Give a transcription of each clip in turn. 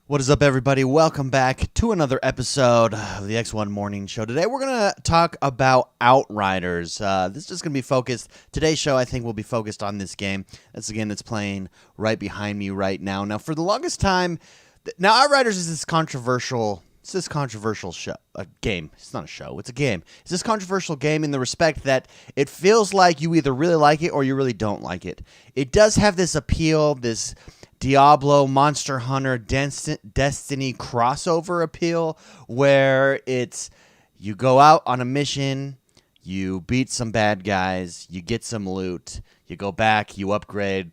What is up, everybody? Welcome back to another episode of the X1 Morning Show. Today, we're going to talk about Outriders. This is just going to be focused. Today's show, I think, will be focused on this game. That's playing right behind me right now. Now, for the longest time, Outriders is this controversial. It's this controversial game. It's not a show. It's a game. It's this controversial game in the respect that it feels like you either really like it or you really don't like it. It does have this appeal, this Diablo, Monster Hunter, Destiny crossover appeal, where it's you go out on a mission, you beat some bad guys, you get some loot, you go back, you upgrade,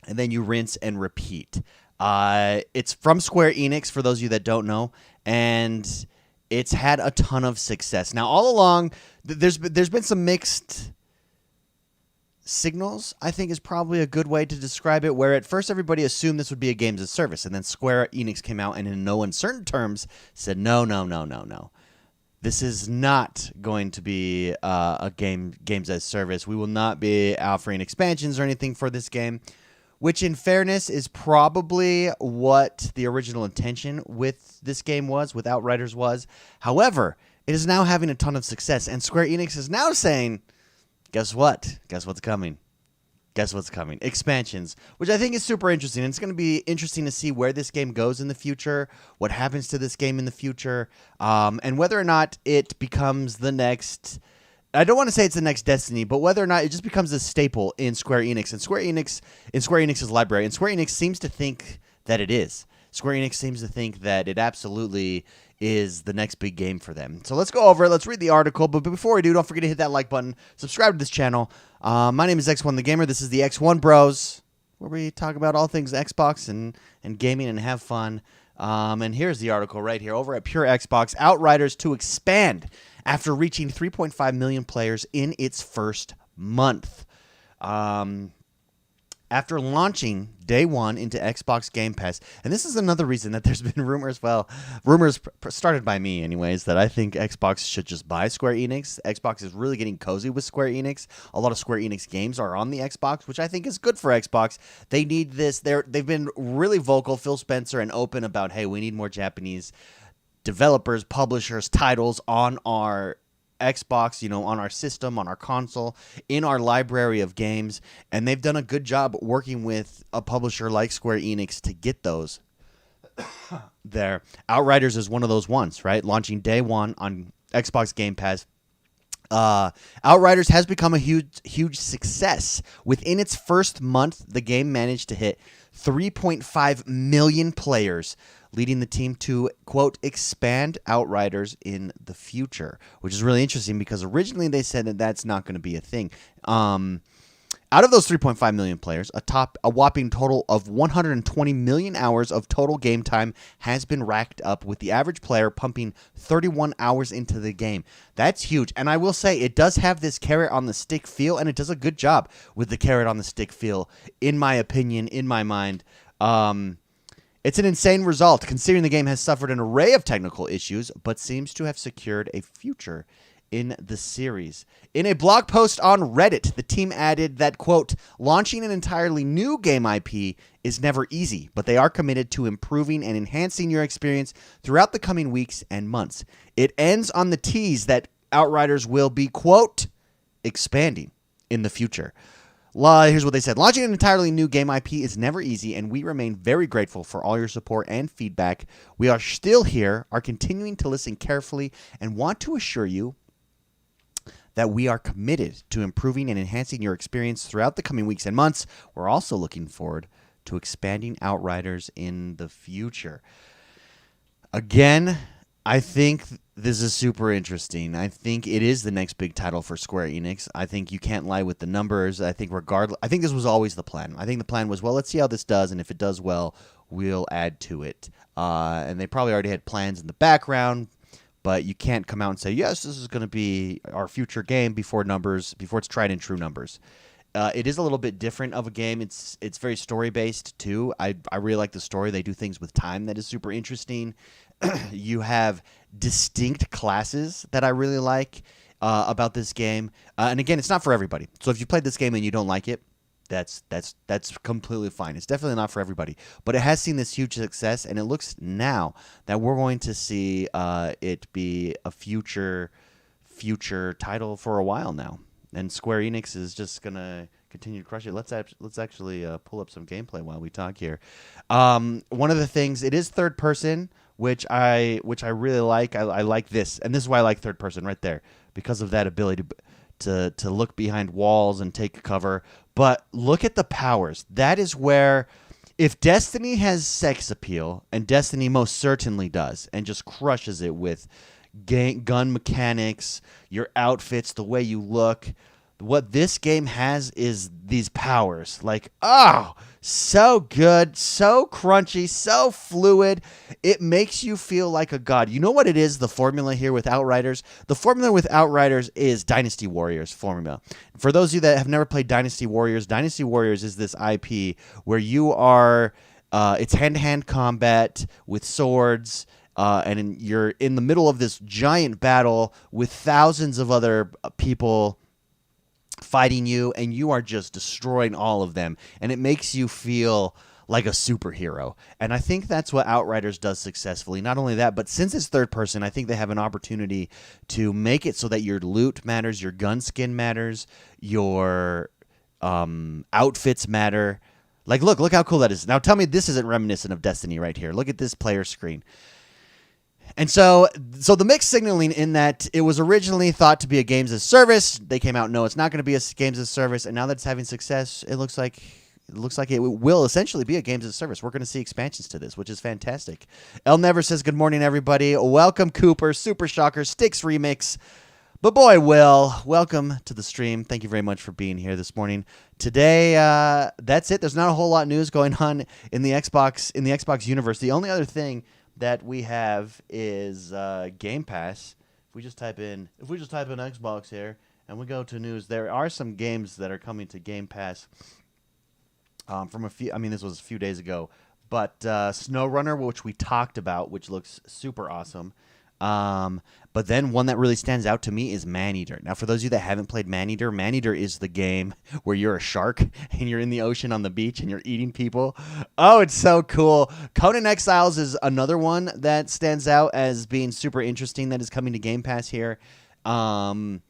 and then you rinse and repeat. It's from Square Enix, for those of you that don't know, and it's had a ton of success. Now, all along, there's been some mixed signals, I think, is probably a good way to describe it, where at first everybody assumed this would be a games as service, and then Square Enix came out and in no uncertain terms said, no. This is not going to be a games as service. We will not be offering expansions or anything for this game, which in fairness is probably what the original intention with this game was, with Outriders was. However, it is now having a ton of success, and Square Enix is now saying, guess what? Guess what's coming? Guess what's coming? Expansions, which I think is super interesting. And it's going to be interesting to see where this game goes in the future, what happens to this game in the future, and whether or not it becomes the next. I don't want to say it's the next Destiny, but whether or not it just becomes a staple in Square Enix and Square Enix's library. And Square Enix seems to think that it is. Square Enix seems to think that it absolutely is the next big game for them. So let's go over it. Let's read the article. But before we do, don't forget to hit that like button. Subscribe to this channel. My name is X1 the Gamer. This is the XoneBros, where we talk about all things Xbox and gaming and have fun. And here's the article right here over at Pure Xbox. Outriders to expand after reaching 3.5 million players in its first month. After launching day one into Xbox Game Pass, and this is another reason that there's been rumors started by me anyways, that I think Xbox should just buy Square Enix. Xbox is really getting cozy with Square Enix. A lot of Square Enix games are on the Xbox, which I think is good for Xbox. They need this. They've been really vocal, Phil Spencer, and open about, hey, we need more Japanese developers, publishers, titles on our Xbox, on our system, on our console, in our library of games, and they've done a good job working with a publisher like Square Enix to get those there. Outriders is one of those ones, right? Launching day one on Xbox Game Pass. Outriders has become a huge success. Within its first month, the game managed to hit 3.5 million players, leading the team to, quote, expand Outriders in the future, which is really interesting because originally they said that that's not going to be a thing. Out of those 3.5 million players, a whopping total of 120 million hours of total game time has been racked up, with the average player pumping 31 hours into the game. That's huge. And I will say it does have this carrot on the stick feel, and it does a good job with the carrot on the stick feel, in my opinion, in my mind. It's an insane result, considering the game has suffered an array of technical issues, but seems to have secured a future in the series. In a blog post on Reddit, the team added that, quote, launching an entirely new game IP is never easy, but they are committed to improving and enhancing your experience throughout the coming weeks and months. It ends on the tease that Outriders will be, quote, expanding in the future. Here's what they said. Launching an entirely new game IP is never easy, and we remain very grateful for all your support and feedback. We are still here, are continuing to listen carefully, and want to assure you that we are committed to improving and enhancing your experience throughout the coming weeks and months. We're also looking forward to expanding Outriders in the future. Again, I think this is super interesting. I think it is the next big title for Square Enix. I think you can't lie with the numbers. I think this was always the plan. I think the plan was, well, let's see how this does, and if it does well, we'll add to it. And they probably already had plans in the background, but you can't come out and say, yes, this is going to be our future game before it's tried and true numbers. It is a little bit different of a game. It's very story-based, too. I really like the story. They do things with time that is super interesting. You have distinct classes that I really like about this game. And again, it's not for everybody. So if you played this game and you don't like it, that's completely fine. It's definitely not for everybody, but it has seen this huge success, and it looks now that we're going to see it be a future title for a while now. And Square Enix is just gonna continue to crush it. Let's actually pull up some gameplay while we talk here. One of the things, it is third person, which I really like. I like this, and this is why I like third person right there, because of that ability to look behind walls and take cover. But look at the powers. That is where, if Destiny has sex appeal, and Destiny most certainly does, and just crushes it with gun mechanics, your outfits, the way you look. What this game has is these powers. Like, oh, so good, so crunchy, so fluid. It makes you feel like a god. You know what it is, the formula here with Outriders? The formula with Outriders is Dynasty Warriors formula. For those of you that have never played Dynasty Warriors is this IP where you are, it's hand-to-hand combat with swords, and you're in the middle of this giant battle with thousands of other people fighting you, and you are just destroying all of them, and it makes you feel like a superhero. And I think that's what Outriders does successfully. Not only that, but since it's third person, I think they have an opportunity to make it so that your loot matters, your gun skin matters, your outfits matter. Like, look how cool that is. Now tell me this isn't reminiscent of Destiny right here. Look at this player screen. And so the mixed signaling in that it was originally thought to be a games as service. They came out, no, it's not going to be a games as service. And now that it's having success, it looks like it will essentially be a games as service. We're going to see expansions to this, which is fantastic. El Never says, good morning, everybody. Welcome, Cooper, Super Shocker, Sticks Remix. But boy, Will, welcome to the stream. Thank you very much for being here this morning. Today, that's it. There's not a whole lot of news going on in the Xbox universe. The only other thing that we have is Game Pass. If we just type in Xbox here and we go to news, there are some games that are coming to Game Pass from a few. I mean, this was a few days ago, but SnowRunner, which we talked about, which looks super awesome. But then one that really stands out to me is Maneater. Now, for those of you that haven't played Maneater, Maneater is the game where you're a shark and you're in the ocean on the beach and you're eating people. Oh, it's so cool. Conan Exiles is another one that stands out as being super interesting that is coming to Game Pass here. And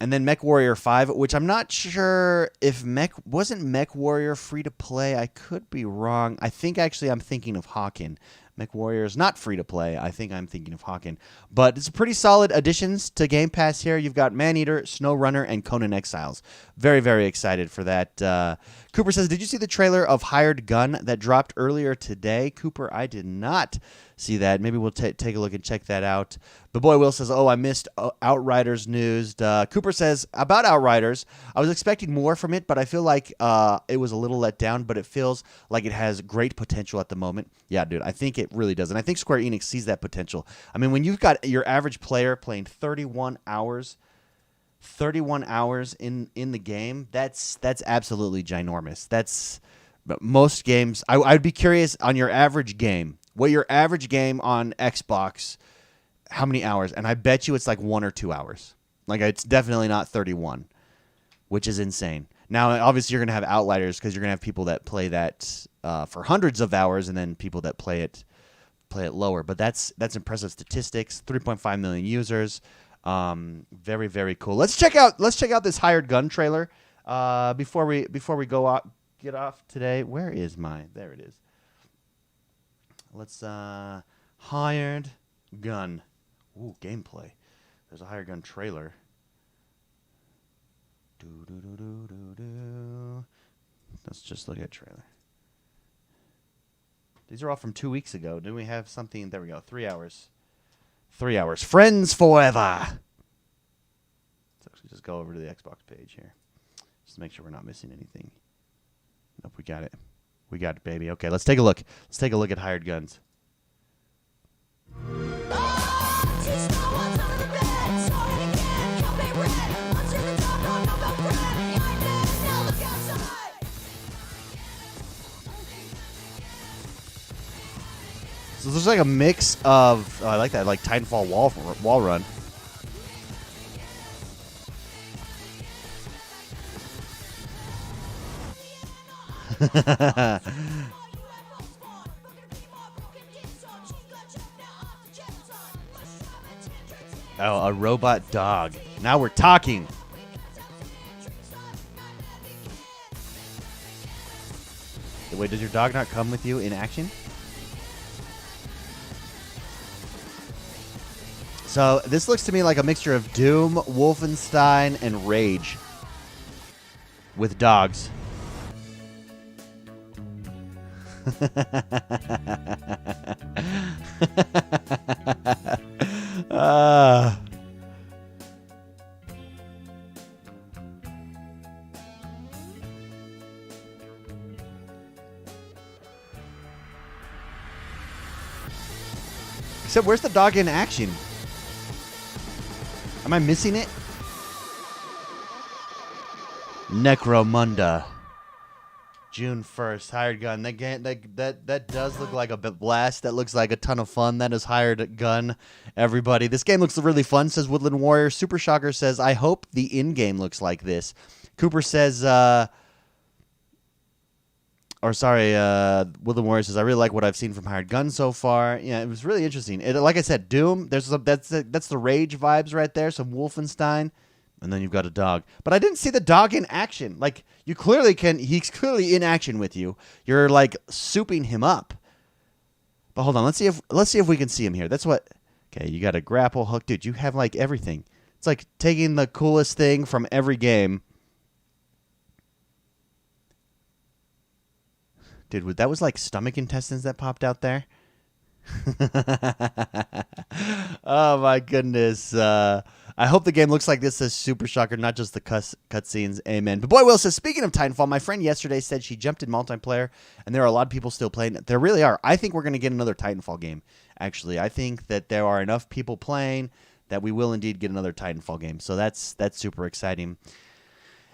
then Mech Warrior 5, which I'm not sure if wasn't Mech Warrior free to play. I could be wrong. I think actually I'm thinking of Hawken. Mech Warrior is not free to play. I think I'm thinking of Hawken. But it's pretty solid additions to Game Pass here. You've got Maneater, SnowRunner, and Conan Exiles. Very, very excited for that. Cooper says, did you see the trailer of Hired Gun that dropped earlier today? Cooper, I did not see that. Maybe we'll take a look and check that out. But boy, Will says, oh, I missed Outriders news. Cooper says, about Outriders, I was expecting more from it, but I feel like it was a little let down, but it feels like it has great potential at the moment. Yeah, dude, I think it really does. And I think Square Enix sees that potential. I mean, when you've got your average player playing 31 hours in the game, that's absolutely ginormous. That's most games. I'd be curious on your average game, what your average game on Xbox, how many hours? And I bet you it's like 1 or 2 hours. Like, it's definitely not 31, which is insane. Now, obviously, you're going to have outliers because you're going to have people that play that for hundreds of hours, and then people that play it lower. But that's impressive statistics. 3.5 million users. Very, very cool. Let's check out this Hired Gun trailer before we get off today. Where is mine? There it is. Let's Hired Gun. Ooh, gameplay. There's a Hired Gun trailer. Let's just look at trailer. These are all from 2 weeks ago. Didn't we have something? There we go. 3 hours. 3 hours. Friends forever. Let's actually just go over to the Xbox page here. Just to make sure we're not missing anything. Nope, we got it. We got it, baby. Okay, let's take a look. Let's take a look at Hired Guns. So there's like a mix of, I like that, like Titanfall wall run. Oh, a robot dog. Now we're talking. Wait, does your dog not come with you in action? So this looks to me like a mixture of Doom, Wolfenstein, and Rage with dogs. Except where's the dog in action? Am I missing it? Necromunda. June 1st. Hired gun. That does look like a blast. That looks like a ton of fun. That is Hired Gun, everybody. This game looks really fun, says Woodland Warrior. Super Shocker says, I hope the in-game looks like this. Cooper says, Woodland Warrior says, I really like what I've seen from Hired Gun so far. Yeah, it was really interesting. Like I said, Doom, that's the Rage vibes right there, some Wolfenstein, and then you've got a dog. But I didn't see the dog in action. Like, he's clearly in action with you. You're, like, souping him up. But hold on, let's see if we can see him here. That's what, okay, you got a grapple hook. Dude, you have, like, everything. It's like taking the coolest thing from every game. Dude, that was like stomach intestines that popped out there. Oh, my goodness. I hope the game looks like this, says Super Shocker, not just the cutscenes. Amen. But Boy Will says, speaking of Titanfall, my friend yesterday said she jumped in multiplayer, and there are a lot of people still playing it. There really are. I think we're going to get another Titanfall game, actually. I think that there are enough people playing that we will indeed get another Titanfall game. So that's super exciting.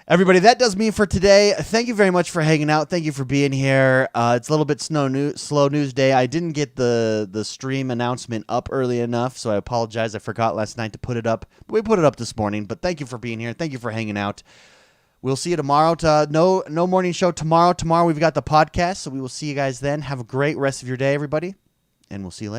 Everybody, that does me for today. Thank you very much for hanging out. Thank you for being here. It's a little bit slow news day. I didn't get the stream announcement up early enough, so I apologize. I forgot last night to put it up. But we put it up this morning. But thank you for being here. Thank you for hanging out. We'll see you tomorrow. No morning show tomorrow. Tomorrow we've got the podcast, so we will see you guys then. Have a great rest of your day, everybody, and we'll see you later.